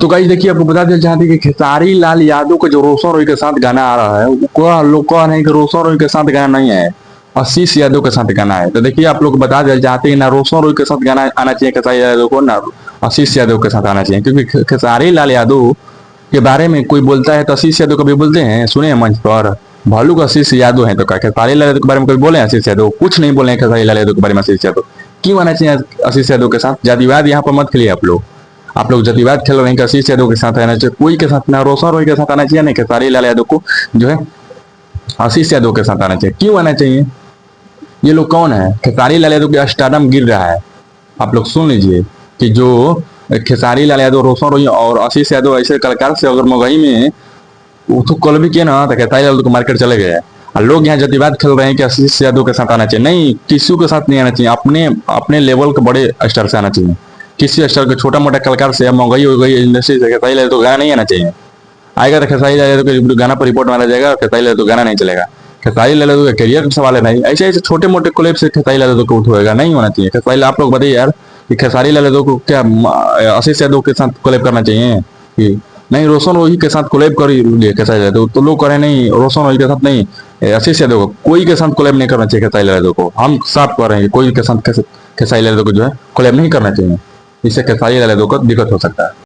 तो गाइस देखिए, आपको बता देना चाहते हैं कि खेसारी लाल यादव का जो रोशन रॉय के साथ गाना आ रहा है, वो लोग कह रहे हैं कि रोशन रॉय के साथ गाना नहीं है, आशीष यादव के साथ गाना है। तो देखिए, आप लोग बता देना चाहते हैं ना रोशन रॉय के साथ गाना आना चाहिए खेसारी यादव को, ना आशीष यादव के साथ आना चाहिए, क्योंकि खेसारी लाल यादव के बारे में कोई बोलता है तो आशीष यादव कभी बोलते हैं, सुने हैं मंच पर। भालू का आशीष यादव है तो क्या खेसारी लाल यादव के बारे में कभी बोले हैं? आशीष यादव कुछ नहीं बोले हैं खेसारी लाल यादव के बारे में। आशीष यादव क्यों आना चाहिए आशीष यादव के साथ? जातिवाद यहाँ पर मत खेलिए आप लोग। आप लोग जातिवाद खेल रहे हैं कि आशीष यादव के साथ आना चाहिए, कोई के साथ ना रोशन रॉय के साथ आना चाहिए, ना खेसारी लाल यादव को जो है आशीष यादव के साथ आना चाहिए। क्यों आना चाहिए? ये लोग कौन है? खेसारी लाल यादव का स्टारडम गिर रहा है। आप लोग सुन लीजिए कि जो खेसारी लाल यादव, रोशन रॉय और आशीष यादव ऐसे कलाकार से अगर मगही में वो तो कल भी किया ना, तो खेसारी लाल को मार्केट चले गए। और लोग यहाँ जातिवाद खेल रहे हैं कि आशीष यादव के साथ आना चाहिए। नहीं, किसी के साथ नहीं आना चाहिए, अपने अपने लेवल के बड़े स्टार से आना चाहिए। किसी स्टार के छोटा मोटा कलाकार से महंगाई हो गई इंडस्ट्री से खेसारी लाल तो गाना नहीं आना चाहिए। आएगा तो खेसारी लाल यादव के गाना पर रिपोर्ट मारा जाएगा, खेसारी लाल तो गाना नहीं चलेगा। खेसारी लाल यादव का करियर का सवाल है भाई, ऐसे ऐसे छोटे मोटे क्लिप से खेसारी लाल यादव को उठेगा नहीं होना चाहिए। खेसारी लाल, आप लोग बताइए यार कि खेसारी लाल यादव को क्या आशीष यादव के साथ कोलैब करना चाहिए कि नहीं? रोशन रोही के साथ कोलैब कर लिए खेसारी यादव, तो लोग कह रहे नहीं रोशन रोही के साथ नहीं, आशीष यादव को कोई के साथ कोलैब नहीं करना चाहिए। खेसारी लाल यादव को हम साफ कह रहे हैं, कोई के साथ खेसारी लाल यादव को जो है कोलैब नहीं करना चाहिए। इससे खेसारी लाल यादव को दिक्कत हो सकता है।